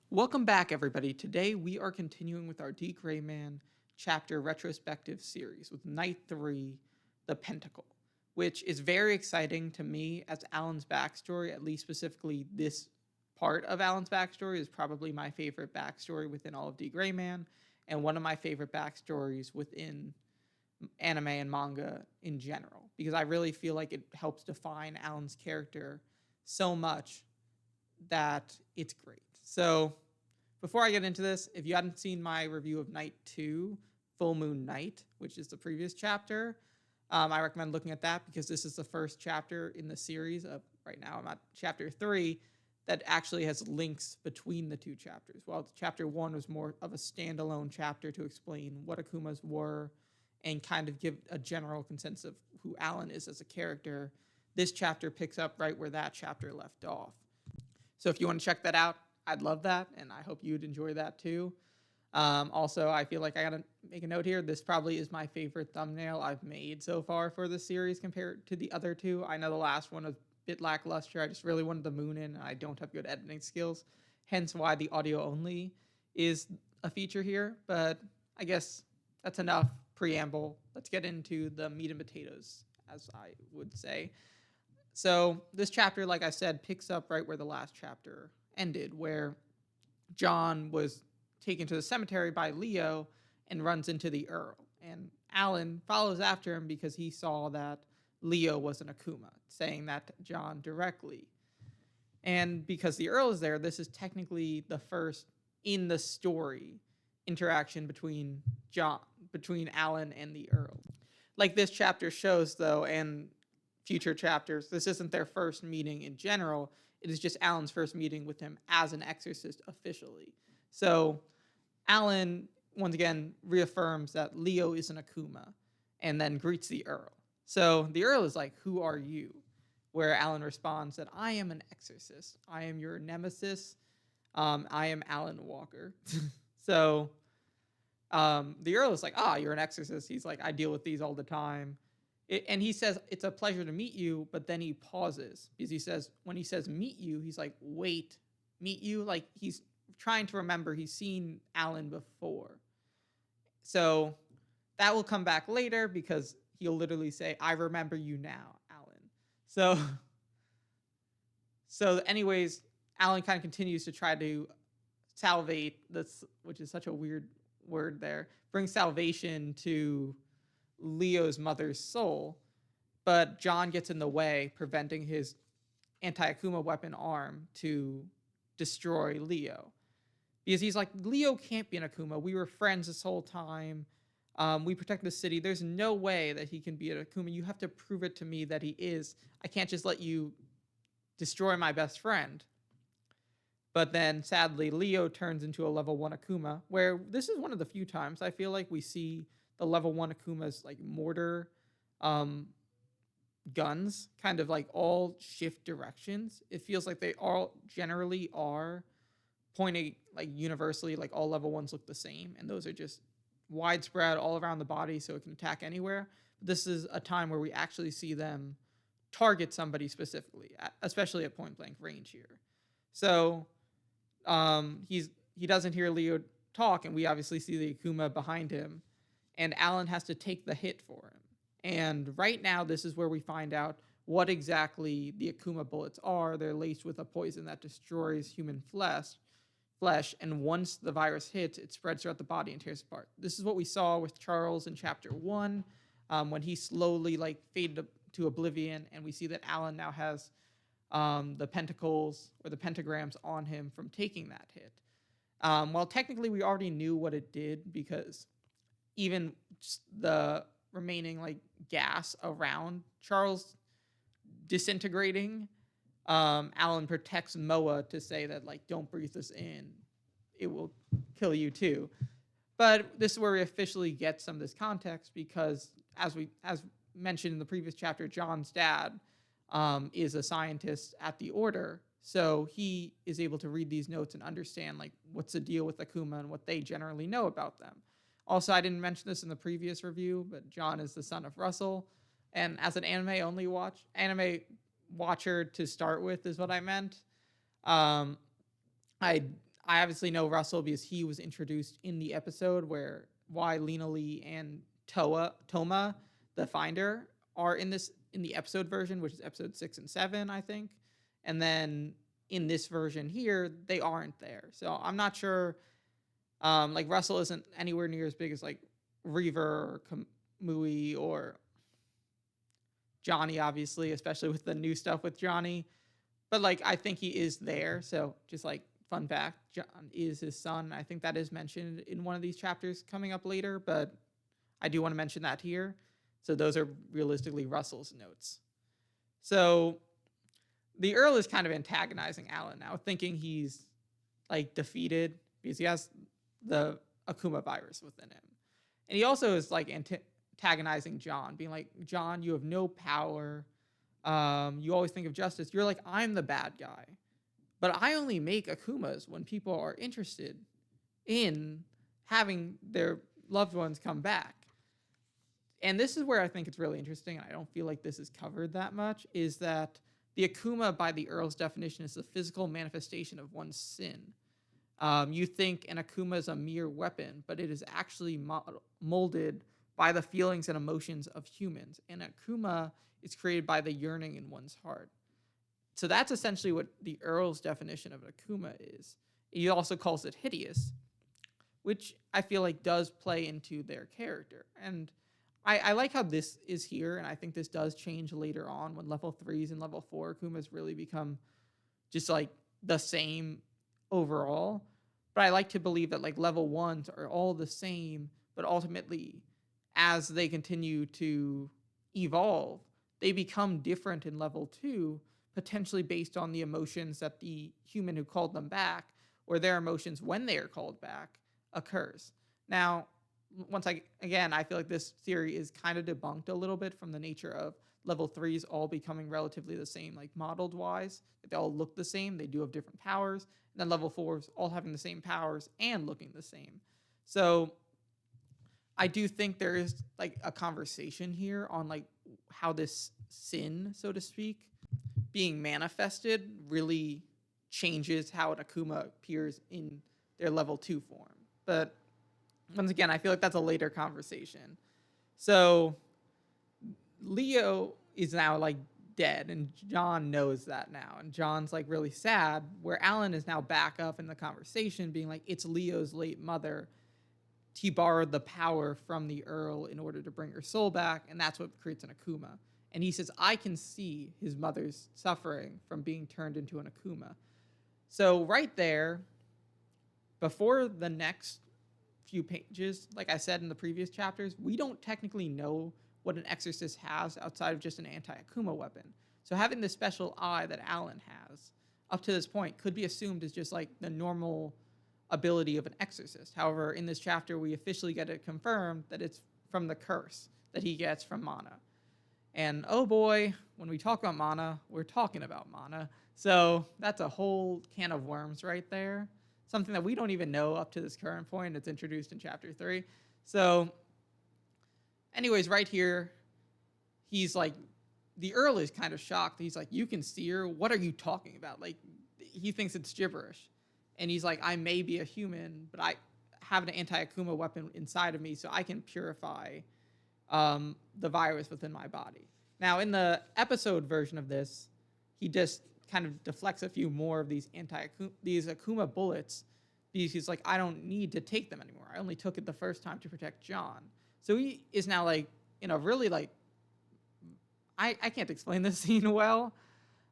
Welcome back, everybody. Today we are continuing with our Dgray Man chapter retrospective series with Night 3, The Pentacle, which is very exciting to me as Alan's backstory, at least specifically this part of Alan's backstory is probably my favorite backstory within all of Dgray Man, and one of my favorite backstories within anime and manga in general, because I really feel like it helps define Alan's character so much that it's great. So, before I get into this, if you hadn't seen my review of Night 2, Full Moon Night, which is the previous chapter, I recommend looking at that because this is the first chapter in the series. Right now, I'm at chapter 3 that actually has links between the two chapters. While chapter 1 was more of a standalone chapter to explain what Akumas were and kind of give a general consensus of who Alan is as a character, this chapter picks up right where that chapter left off. So if you want to check that out, I'd love that, and I hope you'd enjoy that too. Also, I feel like I gotta make a note here. This probably is my favorite thumbnail I've made so far for the series compared to the other two. I know the last one was a bit lackluster. I just really wanted the moon in, and I don't have good editing skills. Hence why the audio only is a feature here. But I guess that's enough preamble. Let's get into the meat and potatoes, as I would say. So this chapter, like I said, picks up right where the last chapter ended, where John was taken to the cemetery by Leo and runs into the Earl. And Alan follows after him because he saw that Leo was an Akuma, saying that to John directly. And because the Earl is there, this is technically the first in the story interaction between Alan and the Earl. Like this chapter shows, though, and future chapters, this isn't their first meeting in general. It is just Alan's first meeting with him as an exorcist officially. So Alan, once again, reaffirms that Leo is an Akuma and then greets the Earl. So the Earl is like, "Who are you?" Where Alan responds that, "I am an exorcist. I am your nemesis. I am Alan Walker." So the Earl is like, "You're an exorcist." He's like, "I deal with these all the time." And he says, "It's a pleasure to meet you," but then he pauses because he says, when he says meet you, he's like, "Wait, meet you?" Like he's trying to remember he's seen Alan before. So that will come back later because he'll literally say, "I remember you now, Alan." So anyways, Alan kind of continues to try to salvate this, which is such a weird word there, bring salvation to Leo's mother's soul, but John gets in the way, preventing his anti-Akuma weapon arm to destroy Leo. Because he's like, "Leo can't be an Akuma. We were friends this whole time. We protect the city. There's no way that he can be an Akuma. You have to prove it to me that he is. I can't just let you destroy my best friend." But then, sadly, Leo turns into a level 1 Akuma, where this is one of the few times I feel like we see the level 1 Akuma's like mortar guns kind of like all shift directions. It feels like they all generally are pointing like universally, like all level 1s look the same, and those are just widespread all around the body so it can attack anywhere. But this is a time where we actually see them target somebody specifically, especially at point blank range here. So he doesn't hear Leo talk, and we obviously see the Akuma behind him, and Alan has to take the hit for him. And right now, this is where we find out what exactly the Akuma bullets are. They're laced with a poison that destroys human flesh, and once the virus hits, it spreads throughout the body and tears apart. This is what we saw with Charles in chapter 1, when he slowly like faded to oblivion, and we see that Alan now has the pentacles or the pentagrams on him from taking that hit. Well, technically, we already knew what it did because even just the remaining like gas around Charles disintegrating, Alan protects Moa to say that like, "Don't breathe this in, it will kill you too." But this is where we officially get some of this context because as mentioned in the previous chapter, John's dad is a scientist at the Order, so he is able to read these notes and understand like what's the deal with Akuma and what they generally know about them. Also, I didn't mention this in the previous review, but John is the son of Russell, and as an anime watcher to start with is what I meant. I I obviously know Russell because he was introduced in the episode where why Lena Lee and Toma, the Finder, are in the episode version, which is episode 6 and 7, I think. And then in this version here, they aren't there. So I'm not sure. Like Russell isn't anywhere near as big as like Reaver or Kamui or Johnny, obviously, especially with the new stuff with Johnny. But like I think he is there. So just like fun fact, John is his son. I think that is mentioned in one of these chapters coming up later, but I do want to mention that here. So those are realistically Russell's notes. So the Earl is kind of antagonizing Alan now, thinking he's like defeated because he has the Akuma virus within him. And he also is like antagonizing John, being like, John, you have no power. You always think of justice. You're like, I'm the bad guy. But I only make Akumas when people are interested in having their loved ones come back. And this is where I think it's really interesting, and I don't feel like this is covered that much, is that the Akuma, by the Earl's definition, is the physical manifestation of one's sin. You think an Akuma is a mere weapon, but it is actually molded by the feelings and emotions of humans. And Akuma is created by the yearning in one's heart. So that's essentially what the Earl's definition of an Akuma is. He also calls it hideous, which I feel like does play into their character. And I like how this is here, and I think this does change later on when level 3s and level 4 Akumas really become just like the same overall. But I like to believe that like level 1s are all the same, but ultimately as they continue to evolve, they become different in level 2, potentially based on the emotions that the human who called them back, or their emotions when they are called back, occurs. Now, I feel like this theory is kind of debunked a little bit from the nature of level 3s all becoming relatively the same, like modeled wise. They all look the same. They do have different powers. And then level 4s all having the same powers and looking the same. So I do think there is like a conversation here on like how this sin, so to speak, being manifested really changes how an Akuma appears in their level 2 form. But once again, I feel like that's a later conversation. So Leo is now like dead, and John knows that now. And John's like really sad, where Alan is now back up in the conversation being like, it's Leo's late mother. He borrowed the power from the Earl in order to bring her soul back, and that's what creates an Akuma. And he says, I can see his mother's suffering from being turned into an Akuma. So right there, before the next few pages, like I said in the previous chapters, we don't technically know what an exorcist has outside of just an anti-Akuma weapon. So having the special eye that Alan has up to this point could be assumed as just like the normal ability of an exorcist. However, in this chapter, we officially get it confirmed that it's from the curse that he gets from Mana. And oh boy, when we talk about Mana, we're talking about Mana. So that's a whole can of worms right there. Something that we don't even know up to this current point. It's introduced in chapter 3. So anyways, right here, he's like, the Earl is kind of shocked. He's like, you can see her? What are you talking about? Like, he thinks it's gibberish. And he's like, I may be a human, but I have an anti-Akuma weapon inside of me, so I can purify the virus within my body. Now, in the episode version of this, he just kind of deflects a few more of these Akuma bullets because he's like, I don't need to take them anymore. I only took it the first time to protect John. So he is now like in a really like, I can't explain this scene well,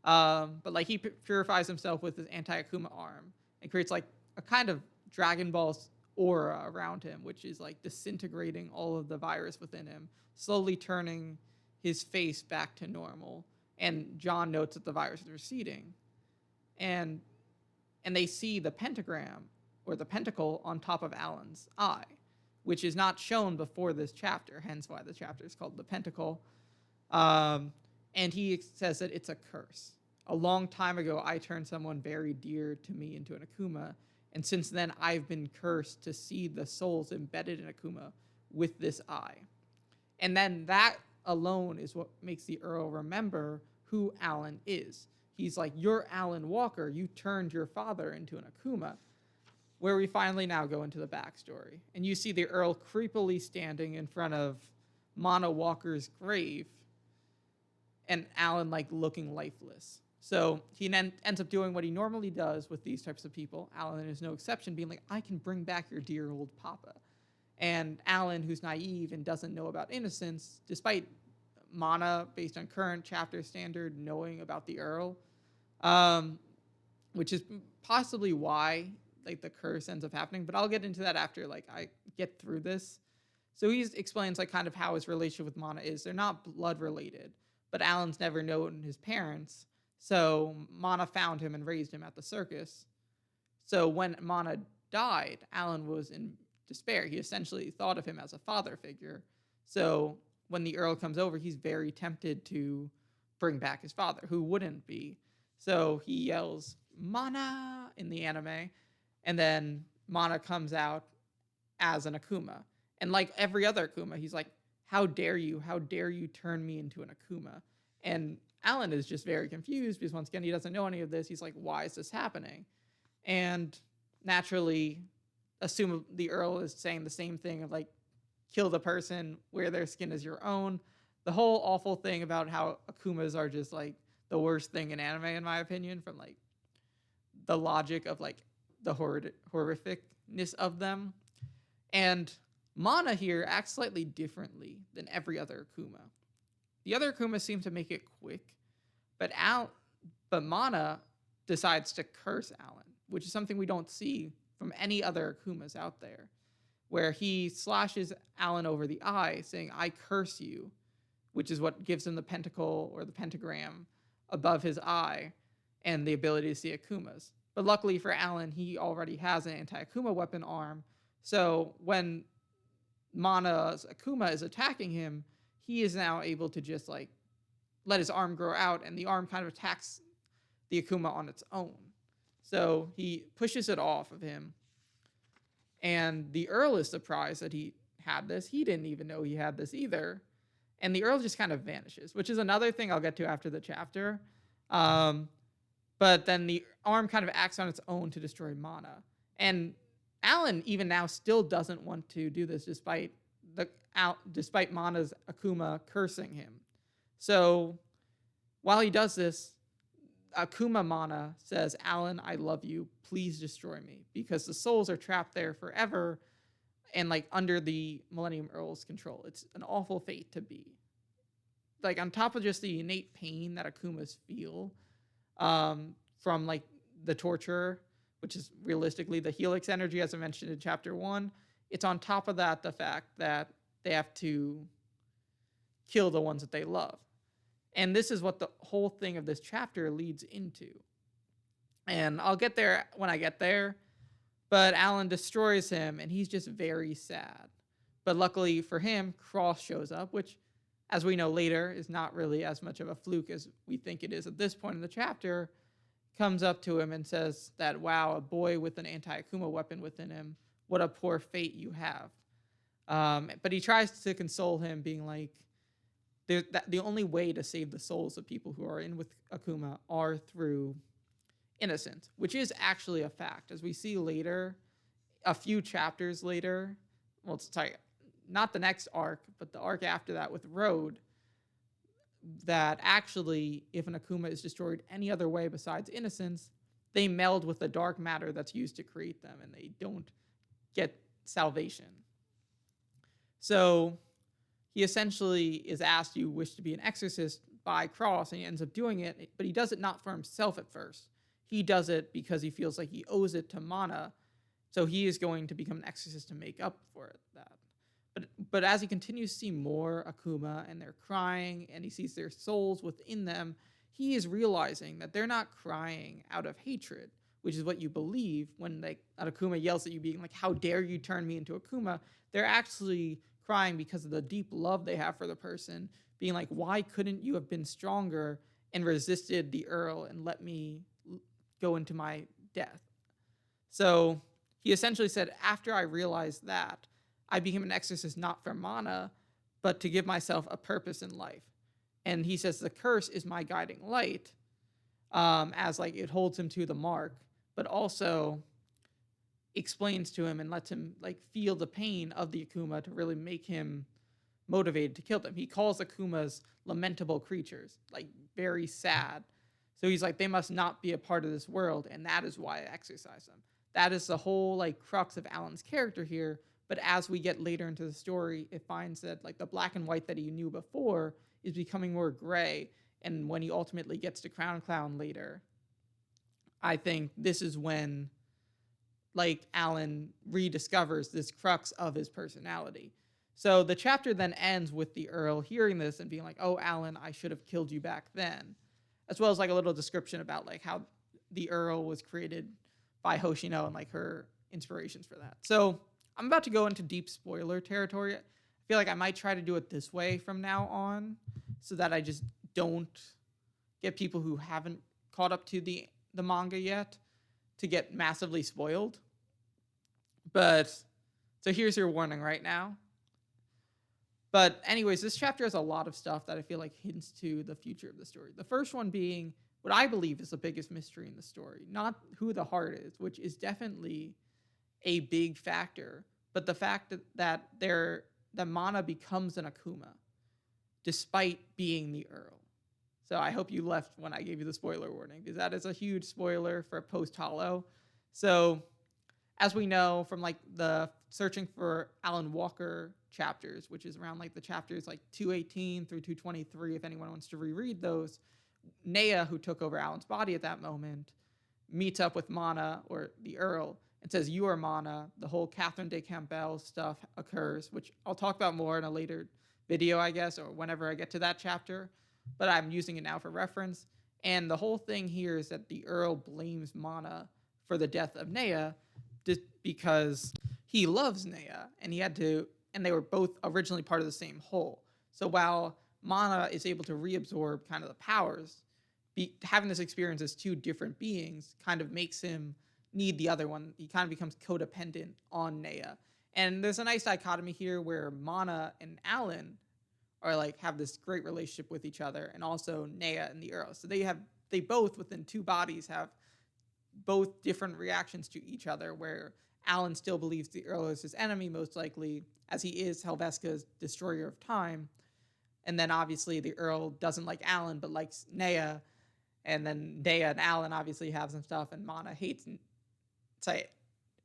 but like he purifies himself with his anti-Akuma arm and creates like a kind of Dragon Ball's aura around him, which is like disintegrating all of the virus within him, slowly turning his face back to normal. And John notes that the virus is receding. And they see the pentagram or the pentacle on top of Alan's eye, which is not shown before this chapter, hence why the chapter is called The Pentacle. And he says that it's a curse. A long time ago, I turned someone very dear to me into an Akuma, and since then, I've been cursed to see the souls embedded in Akuma with this eye. And then that alone is what makes the Earl remember who Alan is. He's like, you're Alan Walker. You turned your father into an Akuma. where we finally now go into the backstory. And you see the Earl creepily standing in front of Mana Walker's grave, and Alan like looking lifeless. So he then ends up doing what he normally does with these types of people. Alan is no exception, being like, I can bring back your dear old papa. And Alan, who's naive and doesn't know about innocence, despite Mana, based on current chapter standard, knowing about the Earl, which is possibly why like the curse ends up happening. But I'll get into that after like I get through this. So he explains like kind of how his relationship with Mana is. They're not blood related, but Alan's never known his parents. So Mana found him and raised him at the circus. So when Mana died, Alan was in despair. He essentially thought of him as a father figure. So when the Earl comes over, he's very tempted to bring back his father, who wouldn't be. So he yells, Mana, in the anime, and then Mana comes out as an Akuma. And like every other Akuma, he's like, how dare you? How dare you turn me into an Akuma? And Alan is just very confused because once again, he doesn't know any of this. He's like, why is this happening? And naturally, assume the Earl is saying the same thing of like, kill the person, wear their skin as your own. The whole awful thing about how Akumas are just like the worst thing in anime, in my opinion, from like the logic of like the horrificness of them. And Mana here acts slightly differently than every other Akuma. The other Akuma seem to make it quick, but Mana decides to curse Alan, which is something we don't see from any other Akumas out there, where he slashes Alan over the eye, saying, I curse you, which is what gives him the pentacle or the pentagram above his eye and the ability to see Akumas. But luckily for Alan, he already has an anti-Akuma weapon arm, so when Mana's Akuma is attacking him, he is now able to just like let his arm grow out, and the arm kind of attacks the Akuma on its own. So he pushes it off of him, and the Earl is surprised that he had this. He didn't even know he had this either. And the Earl just kind of vanishes, which is another thing I'll get to after the chapter. But then the arm kind of acts on its own to destroy Mana. And Alan, even now, still doesn't want to do this despite Mana's Akuma cursing him. So while he does this, Akuma Mana says, Alan, I love you. Please destroy me. Because the souls are trapped there forever and like under the Millennium Earl's control. It's an awful fate to be. Like on top of just the innate pain that Akumas feel from like the torture, which is realistically the Helix energy, as I mentioned in chapter 1. It's on top of that the fact that they have to kill the ones that they love. And this is what the whole thing of this chapter leads into. And I'll get there when I get there. But Alan destroys him, and he's just very sad. But luckily for him, Cross shows up, which, as we know later, is not really as much of a fluke as we think it is at this point in the chapter. Comes up to him and says that, wow, a boy with an anti-Akuma weapon within him, what a poor fate you have. But he tries to console him, being like, the only way to save the souls of people who are in with Akuma are through innocence, which is actually a fact. As we see later, a few chapters later, well, sorry, not the next arc, but the arc after that with Road, that actually, if an Akuma is destroyed any other way besides innocence, they meld with the dark matter that's used to create them, and they don't get salvation. So he essentially is asked, you wish to be an exorcist, by Cross, and he ends up doing it, but he does it not for himself at first. He does it because he feels like he owes it to Mana, so he is going to become an exorcist to make up for that. But as he continues to see more Akuma, and they're crying, and he sees their souls within them, he is realizing that they're not crying out of hatred, which is what you believe when like an Akuma yells at you, being like, how dare you turn me into Akuma? They're actually crying because of the deep love they have for the person, being like, why couldn't you have been stronger and resisted the Earl and let me go into my death? So he essentially said, after I realized that, I became an exorcist not for Mana, but to give myself a purpose in life. And he says the curse is my guiding light, as like it holds him to the mark, but also explains to him and lets him like feel the pain of the Akuma to really make him motivated to kill them. He calls Akumas lamentable creatures, like very sad. So he's like, they must not be a part of this world, and that is why I exercise them. That is the whole like crux of Alan's character here. But as we get later into the story, it finds that like the black and white that he knew before is becoming more gray. And when he ultimately gets to Crown Clown later, I think this is when like Alan rediscovers this crux of his personality. So the chapter then ends with the Earl hearing this and being like, "Oh, Alan, I should have killed you back then," as well as like a little description about like how the Earl was created by Hoshino and like her inspirations for that. So I'm about to go into deep spoiler territory. I feel like I might try to do it this way from now on, so that I just don't get people who haven't caught up to the manga yet to get massively spoiled. But so here's your warning right now. But anyways, this chapter has a lot of stuff that I feel like hints to the future of the story. The first one being what I believe is the biggest mystery in the story, not who the heart is, which is definitely a big factor, but the fact that Mana becomes an Akuma despite being the Earl. So I hope you left when I gave you the spoiler warning, because that is a huge spoiler for post Hollow. So as we know from like the searching for Alan Walker chapters, which is around like the chapters like 218 through 223, if anyone wants to reread those, Nea, who took over Alan's body at that moment, meets up with Mana, or the Earl, and says, "You are Mana." The whole Catherine de Campbell stuff occurs, which I'll talk about more in a later video, I guess, or whenever I get to that chapter, but I'm using it now for reference. And the whole thing here is that the Earl blames Mana for the death of Nea just because he loves Nea, and they were both originally part of the same whole. So while Mana is able to reabsorb kind of the powers, having this experience as two different beings kind of makes him need the other one. He kind of becomes codependent on Nea. And there's a nice dichotomy here where Mana and Alan are like have this great relationship with each other, and also Nea and the Earl. So they both within two bodies have both different reactions to each other, where Alan still believes the Earl is his enemy, most likely, as he is Helveska's destroyer of time. And then obviously the Earl doesn't like Alan, but likes Nea. And then Nea and Alan obviously have some stuff, and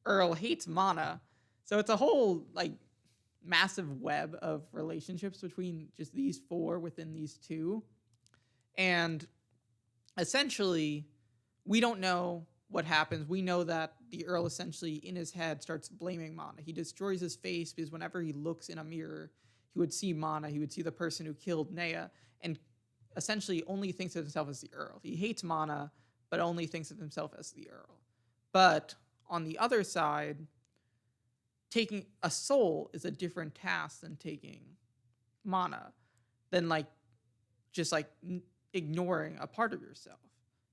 Earl hates Mana. So it's a whole like massive web of relationships between just these four within these two. And essentially, we don't know what happens. We know that the Earl essentially in his head starts blaming Mana. He destroys his face because whenever he looks in a mirror, he would see Mana. He would see the person who killed Nea, and essentially only thinks of himself as the Earl. He hates Mana, but only thinks of himself as the Earl. But on the other side, taking a soul is a different task than taking Mana, than like just like ignoring a part of yourself.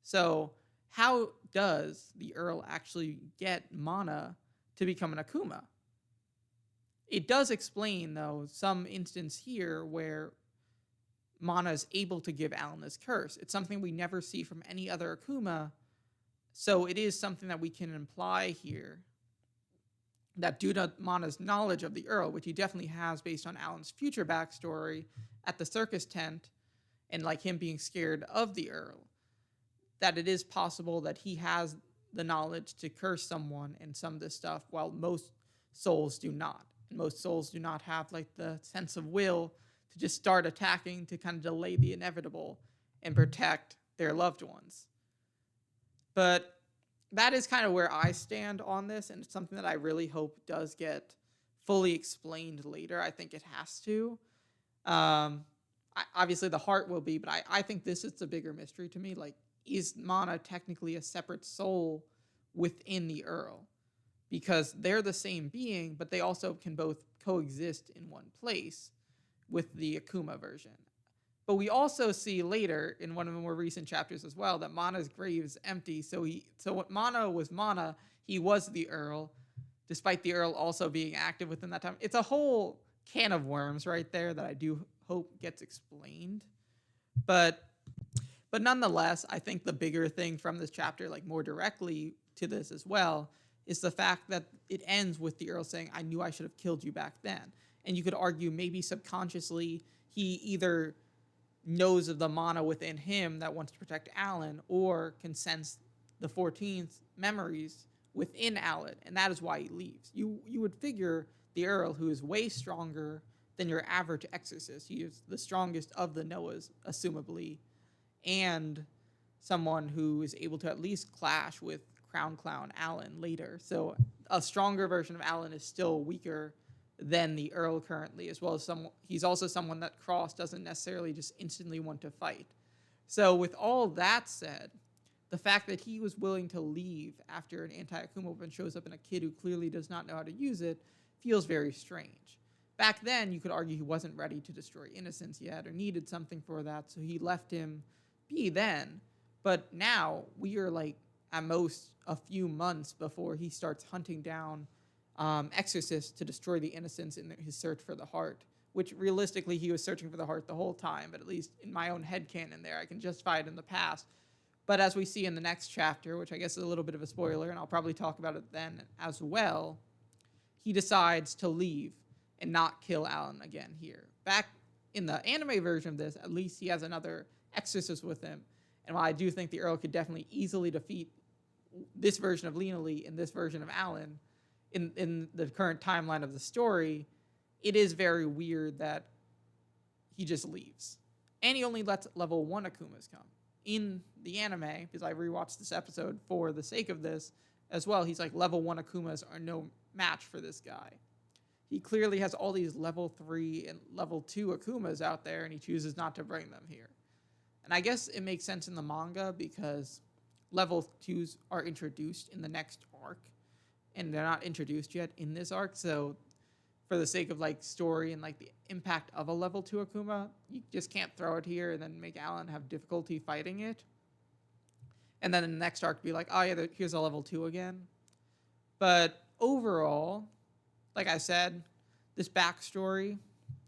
So how does the Earl actually get Mana to become an Akuma? It does explain, though, some instance here where Mana is able to give Alan this curse. It's something we never see from any other Akuma, so it is something that we can imply here, that due to Mana's knowledge of the Earl, which he definitely has based on Alan's future backstory at the circus tent, and like him being scared of the Earl, that it is possible that he has the knowledge to curse someone and some of this stuff, while most souls do not. And most souls do not have like the sense of will to just start attacking to kind of delay the inevitable and protect their loved ones. But that is kind of where I stand on this, and it's something that I really hope does get fully explained later. I think it has to. Obviously, the heart will be, but I think this is the bigger mystery to me. Like, is Mana technically a separate soul within the Earl? Because they're the same being, but they also can both coexist in one place with the Akuma version. But we also see later in one of the more recent chapters as well that Mana's grave is empty. So what Mana was Mana, he was the Earl, despite the Earl also being active within that time. It's a whole can of worms right there that I do hope gets explained. But nonetheless, I think the bigger thing from this chapter, like more directly to this as well, is the fact that it ends with the Earl saying, I knew I should have killed you back then. And you could argue maybe subconsciously he either knows of the mana within him that wants to protect Alan, or can sense the 14th memories within Alan, and that is why he leaves. You would figure the Earl, who is way stronger than your average exorcist, he is the strongest of the Noahs, assumably, and someone who is able to at least clash with Crown Clown Alan later. So a stronger version of Alan is still weaker than the Earl currently, as well as he's also someone that Cross doesn't necessarily just instantly want to fight. So with all that said, the fact that he was willing to leave after an anti-Akuma weapon shows up in a kid who clearly does not know how to use it feels very strange. Back then, you could argue he wasn't ready to destroy innocence yet or needed something for that, so he left him be then. But now, we are like at most a few months before he starts hunting down exorcists to destroy the innocence in his search for the heart, which realistically he was searching for the heart the whole time, but at least in my own headcanon there, I can justify it in the past. But as we see in the next chapter, which I guess is a little bit of a spoiler, and I'll probably talk about it then as well, he decides to leave and not kill Alan again here. Back in the anime version of this, at least he has another exorcist with him. And while I do think the Earl could definitely easily defeat this version of Lena Lee and this version of Alan in the current timeline of the story, it is very weird that he just leaves. And he only lets level 1 Akumas come. In the anime, because I rewatched this episode for the sake of this as well, he's like, level 1 Akumas are no match for this guy. He clearly has all these level 3 and level 2 Akumas out there, and he chooses not to bring them here. And I guess it makes sense in the manga because level 2s are introduced in the next arc, and they're not introduced yet in this arc, so for the sake of like story and like the impact of a level 2 Akuma, you just can't throw it here and then make Alan have difficulty fighting it. And then in the next arc be like, oh yeah, here's a level 2 again. But overall, like I said, this backstory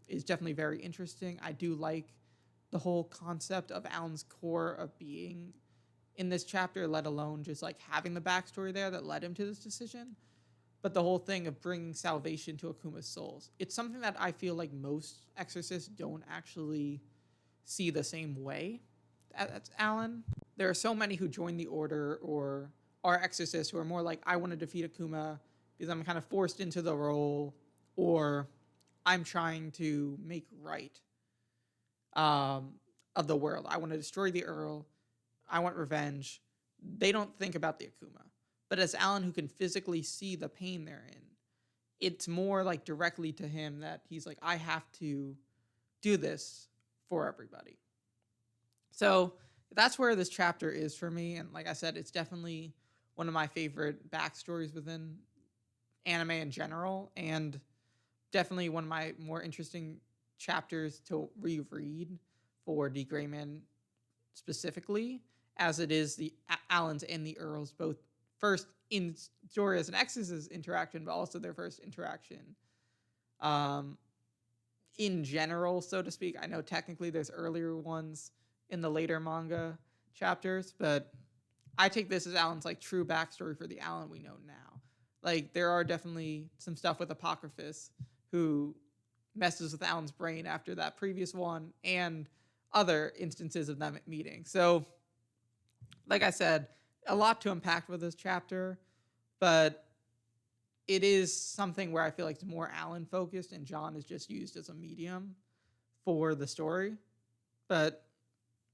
is definitely very interesting. I do like the whole concept of Alan's core of being in this chapter, let alone just like having the backstory there that led him to this decision. But the whole thing of bringing salvation to Akuma's souls, it's something that I feel like most exorcists don't actually see the same way as Alan. There are so many who join the order or are exorcists who are more like, I want to defeat Akuma because I'm kind of forced into the role, or I'm trying to make right of the world. I want to destroy the Earl. I want revenge. They don't think about the Akuma. But as Alan, who can physically see the pain they're in, it's more like directly to him that he's like, I have to do this for everybody. So that's where this chapter is for me. And like I said, it's definitely one of my favorite backstories within anime in general, and definitely one of my more interesting chapters to reread for Dgray Man specifically, as it is the Alans and the Earls both first in story as an exorcist interaction, but also their first interaction in general, so to speak. I know technically there's earlier ones in the later manga chapters, but I take this as Alan's like true backstory for the Alan we know now. Like, there are definitely some stuff with Apocryphus who messes with Alan's brain after that previous one, and other instances of them meeting. So, like I said, a lot to unpack with this chapter, but it is something where I feel like it's more Alan focused and John is just used as a medium for the story. But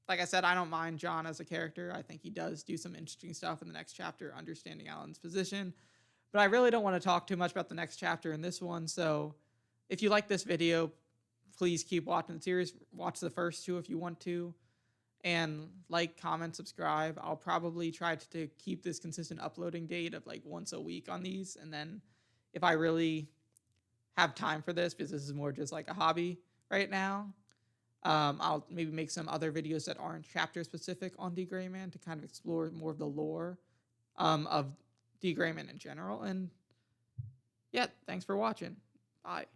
like I said, I don't mind John as a character. I think he does do some interesting stuff in the next chapter, understanding Alan's position. But I really don't want to talk too much about the next chapter in this one. So if you like this video, please keep watching the series. Watch the first two if you want to. And like, comment, subscribe. I'll probably try to keep this consistent uploading date of like once a week on these. And then if I really have time for this, because this is more just like a hobby right now, I'll maybe make some other videos that aren't chapter specific on Dgray Man to kind of explore more of the lore of Dgray Man in general. And yeah, thanks for watching. Bye.